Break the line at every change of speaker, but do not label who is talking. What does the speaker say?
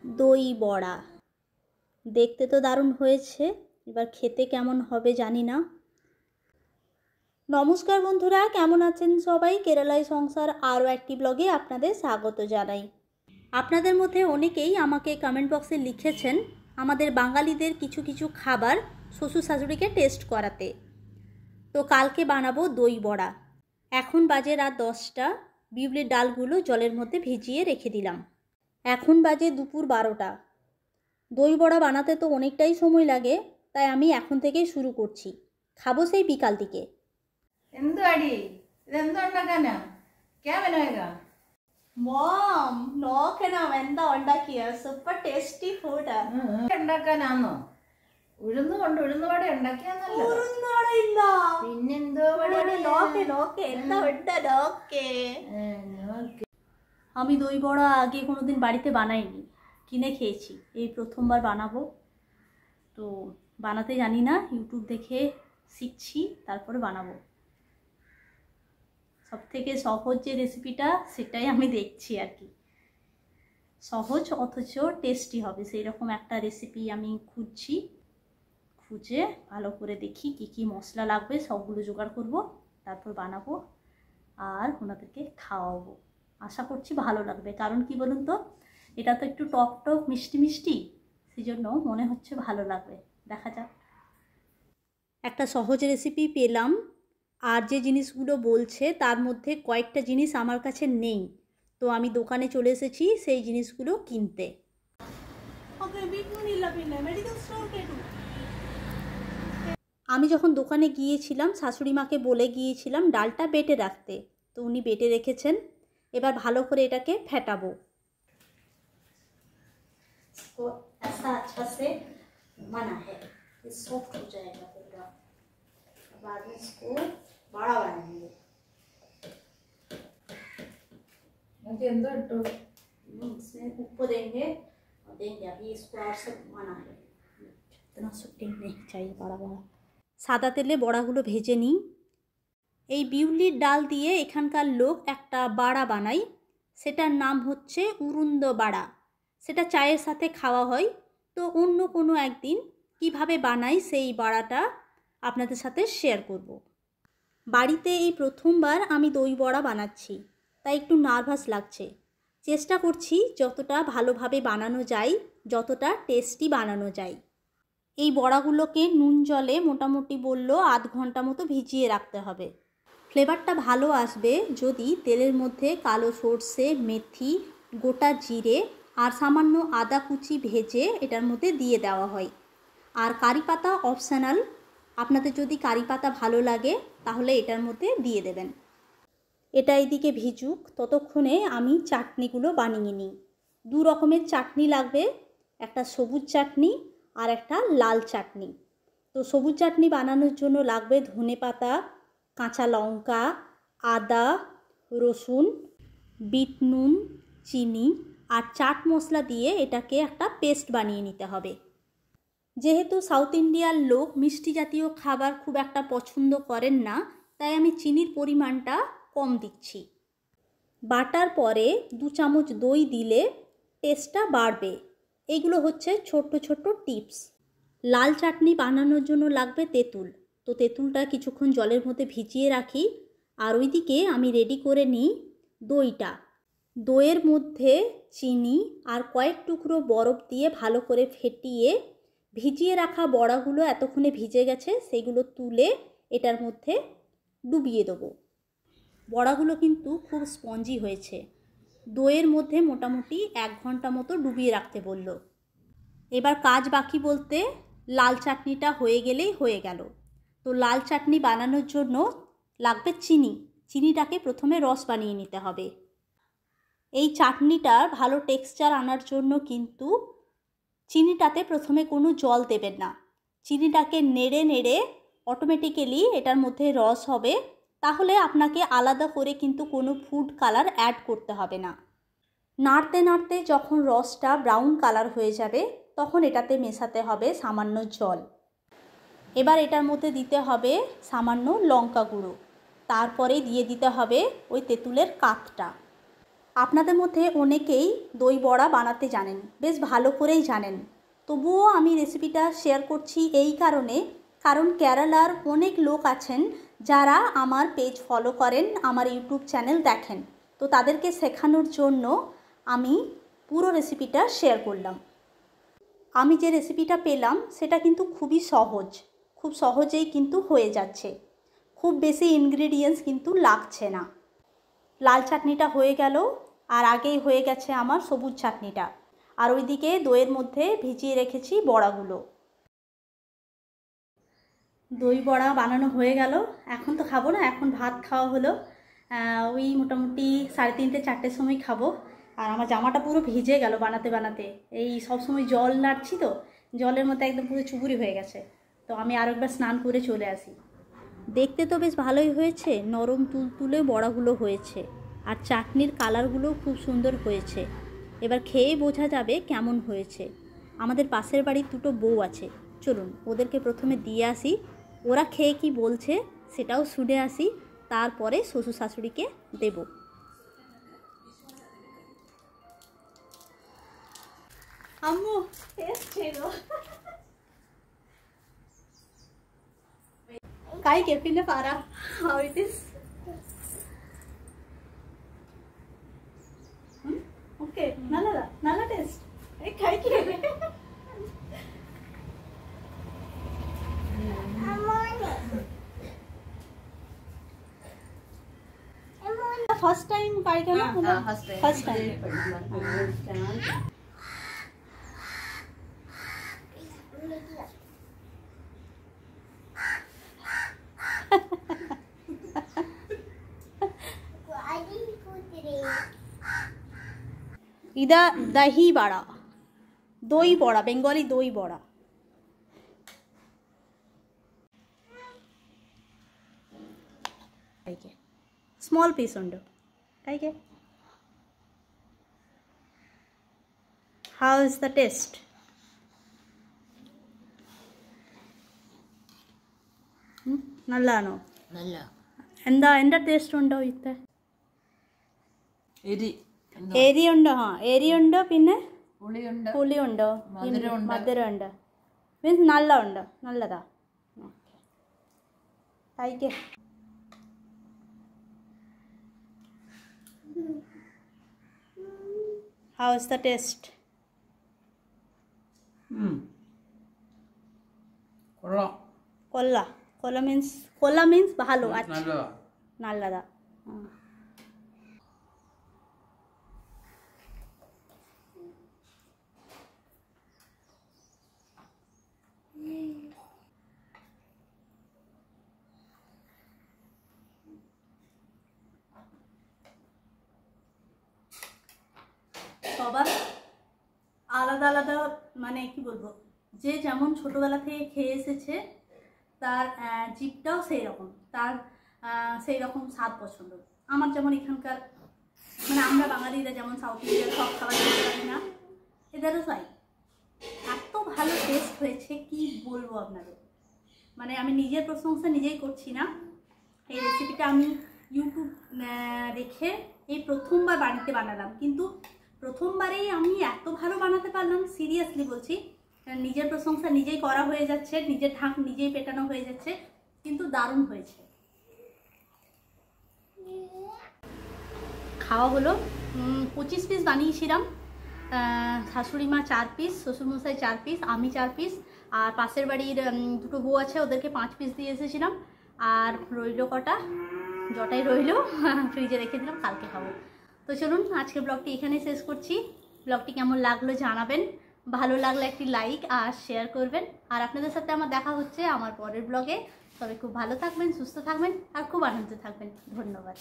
দই বড়া। দেখতে তো দারুণ হয়েছে, এবার খেতে কেমন হবে জানি না। নমস্কার বন্ধুরা, কেমন আছেন সবাই? কেরালাই সংসার আরও একটি ব্লগে আপনাদের স্বাগত জানাই। আপনাদের মধ্যে অনেকেই আমাকে কমেন্ট বক্সে লিখেছেন আমাদের বাঙালিদের কিছু কিছু খাবার শ্বশুর শাশুড়িকে টেস্ট করাতে। তো কালকে বানাবো দই বড়া। এখন বাজে রাত 10টা। বিউলির ডালগুলো জলের মধ্যে ভিজিয়ে রেখে দিলাম। এখন বাজে দুপুর 12টা। দই বড়া বানাতে তো অনেকটাই সময় লাগে, তাই আমি এখন থেকেই শুরু করছি। খাবো সেই বিকাল দিকে। Mom, നോക്കണം എന്താ ഉണ്ടാക്കിയ സൂപ്പർ ടേസ്റ്റി ഫുഡ്
ഉണ്ടാക്കാനാന്നോ? ഉഴുന്നുവട ഉണ്ടാക്കിയാന്നല്ലോ.
ഉഴുന്നുവട ഇല്ല,
പിന്നെന്തോ
എന്താ ഉണ്ട്? আমি দই বড়া আগে কোনোদিন বাড়িতে বানাইনি, কিনে খেয়েছি। এই প্রথমবার বানাবো। তো বানাতে জানি না, ইউটিউব দেখে শিখছি, তারপরে বানাবো। সবথেকে সহজ যে রেসিপিটা সেটাই আমি দেখছি আর কি। সহজ অথচ টেস্টি হবে সেই রকম একটা রেসিপি আমি খুঁজছি। খুঁজে ভালো করে দেখি কি কি মশলা লাগবে, সবগুলো জোগাড় করব, তারপর বানাবো আর ওনাদেরকে খাওয়াবো। আশা করছি ভালো লাগবে, কারণ কি বলুন তো, এটা তো একটু টক টক মিষ্টি মিষ্টি, সেই জন্য মনে হচ্ছে ভালো লাগবে। দেখা যাক। একটা সহজ রেসিপি পেলাম, আর যে জিনিসগুলো বলছে তার মধ্যে কয়েকটা জিনিস আমার কাছে নেই। তো আমি দোকানে চলে এসেছি সেই জিনিসগুলো কিনতে। আমি যখন দোকানে গিয়েছিলাম শাশুড়ি মাকে বলে গিয়েছিলাম ডালটা বেটে রাখতে, তো উনি বেটে রেখেছেন। এবার ভালো করে এটাকে ফেটাবো। মানা হ্যাঁ, সফট हो जाएगा पूरा। बाद में इसको बड़ा बनाएंगे। इसमें ऊपर देंगे और देंगे। अभी इसको और सब माना है, इतना सुटिंग नहीं चाहिए बड़ा बड़ा। সাদা তেলে বড়াগুলো ভেজে নিই। এই বিউলির ডাল দিয়ে এখানকার লোক একটা বাড়া বানায়, সেটার নাম হচ্ছে উরুন্দ বাড়া। সেটা চায়ের সাথে খাওয়া হয়। তো অন্য কোনো একদিন কিভাবে বানাই সেই বাড়াটা আপনাদের সাথে শেয়ার করব। বাড়িতে এই প্রথমবার আমি দই বড়া বানাচ্ছি, তাই একটু নার্ভাস লাগছে। চেষ্টা করছি যতটা ভালোভাবে বানানো যায়, যতটা টেস্টি বানানো যায়। এই বড়াগুলোকে নুন জলে মোটামুটি বললো আধ ঘন্টা মতো ভিজিয়ে রাখতে হবে। ফ্লেভারটা ভালো আসবে যদি তেলের মধ্যে কালো সর্ষে, মেথি, গোটা জিরে আর সামান্য আদা কুচি ভেজে এটার মধ্যে দিয়ে দেওয়া হয়। আর কারি পাতা অপশনাল, আপনাদের যদি কারি পাতা ভালো লাগে তাহলে এটার মধ্যে দিয়ে দেবেন। এটা এদিকে ভিজুক, ততক্ষণে আমি চাটনিগুলো বানিয়ে নিই। দু রকমের চাটনি লাগবে, একটা সবুজ চাটনি আর একটা লাল চাটনি। তো সবুজ চাটনি বানানোর জন্য লাগবে ধনেপাতা, কাঁচা লঙ্কা, আদা, রসুন, বিট নুন, চিনি আর চাট মশলা দিয়ে এটাকে একটা পেস্ট বানিয়ে নিতে হবে। যেহেতু সাউথ ইন্ডিয়ার লোক মিষ্টি জাতীয় খাবার খুব একটা পছন্দ করেন না, তাই আমি চিনির পরিমাণটা কম দিচ্ছি। বাটার পরে 2 চামচ দই দিলে টেস্টটা বাড়বে। এগুলো হচ্ছে ছোট্ট ছোট্ট টিপস। লাল চাটনি বানানোর জন্য লাগবে তেঁতুল। তো তেঁতুলটা কিছুক্ষণ জলের মধ্যে ভিজিয়ে রাখি। আর ওইদিকে আমি রেডি করে নিই দইটা। দইয়ের মধ্যে চিনি আর কয়েক টুকরো বরফ দিয়ে ভালো করে ফেটিয়ে ভিজিয়ে রাখা বড়াগুলো এতক্ষণে ভিজে গেছে, সেগুলো তুলে এটার মধ্যে ডুবিয়ে দেবো। বড়াগুলো কিন্তু খুব স্পঞ্জি হয়েছে। দইয়ের মধ্যে মোটামুটি 1 ঘন্টা মতো ডুবিয়ে রাখতে বলল। এবার কাজ বাকি বলতে লাল চাটনিটা হয়ে গেলেই হয়ে গেল। তো লাল চাটনি বানানোর জন্য লাগবে চিনি। চিনিটাকে প্রথমে রস বানিয়ে নিতে হবে। এই চাটনিটার ভালো টেক্সচার আনার জন্য কিন্তু চিনিটাতে প্রথমে কোনো জল দেবেন না। চিনিটাকে নেড়ে নেড়ে অটোমেটিক্যালি এটার মধ্যে রস হবে, তাহলে আপনাকে আলাদা করে কিন্তু কোনো ফুড কালার অ্যাড করতে হবে না। নাড়তে নাড়তে যখন রসটা ব্রাউন কালার হয়ে যাবে তখন এটাতে মেশাতে হবে সামান্য জল। এবার এটার মধ্যে দিতে হবে সামান্য লঙ্কা গুঁড়ো, তারপরে দিয়ে দিতে হবে ওই তেঁতুলের কাঠটা। আপনাদের মধ্যে অনেকেই দই বড়া বানাতে জানেন, বেশ ভালো করেই জানেন। তবুও আমি রেসিপিটা শেয়ার করছি এই কারণ কেরালার অনেক লোক আছেন যারা আমার পেজ ফলো করেন, আমার ইউটিউব চ্যানেল দেখেন। তো তাদেরকে শেখানোর জন্য আমি পুরো রেসিপিটা শেয়ার করলাম। আমি যে রেসিপিটা পেলাম সেটা কিন্তু খুবই সহজ, খুব সহজেই কিন্তু হয়ে যাচ্ছে, খুব বেশি ইনগ্রেডিয়েন্টস কিন্তু লাগছে না। লাল চাটনিটা হয়ে গেল, আর আগেই হয়ে গেছে আমার সবুজ চাটনিটা, আর ওইদিকে দইয়ের মধ্যে ভিজিয়ে রেখেছি বড়াগুলো। দই বড়া বানানো হয়ে গেল, এখন তো খাবো না, এখন ভাত খাওয়া হলো। ওই মোটামুটি 3:30 4টের সময় খাবো। আর আমার জামাটা পুরো ভিজে গেল বানাতে বানাতে, এই সব সময় জল নাড়ছি তো, জলের মধ্যে একদম পুরো চুবুরি হয়ে গেছে। তো আমি আরও একবার স্নান করে চলে আসি। দেখতে তো বেশ ভালোই হয়েছে, নরম তুলতুলে বড়াগুলো হয়েছে, আর চাটনির কালারগুলোও খুব সুন্দর হয়েছে। এবার খেয়ে বোঝা যাবে কেমন হয়েছে। আমাদের পাশের বাড়ির 2টো বউ আছে, চলুন ওদেরকে প্রথমে দিয়ে আসি, ওরা খেয়ে কি বলছে সেটাও শুনে আসি, তারপরে শ্বশুর শাশুড়িকে দেব। আম্মু এসছে গো, काय केफीने पारा how it is okay nala taste काय की फर्स्ट टाइम काय केलं फर्स्ट टाइम इधर दही बड़ा, दई बड़ा, बेंगली दई बड़ा। स्मॉल पीस उंडो हाउ इज द टेस्ट? നല്ലതാണോ?
നല്ല
എന്താ ടേസ്റ്റ് ഉണ്ടോ? ഇത്തെ
എരി
എരിയുണ്ടോ? എരിയുണ്ടോ, പിന്നെ
പുളിയുണ്ട്,
പുളിയുണ്ടോ, മധുരമുണ്ട്, മീൻസ് നല്ലതാ. കഴിക്കേ. How is the taste? Cola means ভালো, আচ্ছা নല്ലদা। সবার আলাদা আলাদা, মানে কি বলবো, যে যেমন ছোটবেলা থেকে খেয়ে এসেছে তার জিভটাও সেই রকম, তার সেই রকম স্বাদ পছন্দ। আমার যেমন এখানকার, মানে আমরা বাঙালিরা যেমন সাউথ ইন্ডিয়ার সব খাবার খেতে পারি না, এদেরও তাই। এত ভালো টেস্ট হয়েছে কি বলবো আপনাদের, মানে আমি নিজের প্রশংসা নিজেই করছি না। এই রেসিপিটা আমি ইউটিউব দেখে এই প্রথমবার বাড়িতে বানালাম, কিন্তু প্রথমবারেই আমি এত ভালো বানাতে পারলাম, সিরিয়াসলি বলছি। নিজের প্রশংসা নিজেই করা হয়ে যাচ্ছে, নিজের ঢাক নিজেই পেটানো হয়ে যাচ্ছে, কিন্তু দারুণ হয়েছে। খাওয়া হলো, 25 পিস বানিয়েছিলাম, শাশুড়ি মা 4 পিস, শ্বশুরমশাই 4 পিস, আমি 4 পিস, আর পাশের বাড়ির 2টো বউ আছে ওদেরকে 5 পিস দিয়ে এসেছিলাম। আর রইল কটা, জটাই রইল, ফ্রিজে রেখে দিলাম, কালকে খাবো। তো চলুন আজকে ব্লগটি এখানে শেষ করছি। ব্লগটি কেমন লাগলো জানাবেন, ভালো লাগলে একটি লাইক আর শেয়ার করবেন। আর আপনাদের সাথে আমার দেখা হচ্ছে আমার পরের ব্লগে। সবাই খুব ভালো থাকবেন, সুস্থ থাকবেন আর খুব আনন্দ থাকবেন। ধন্যবাদ।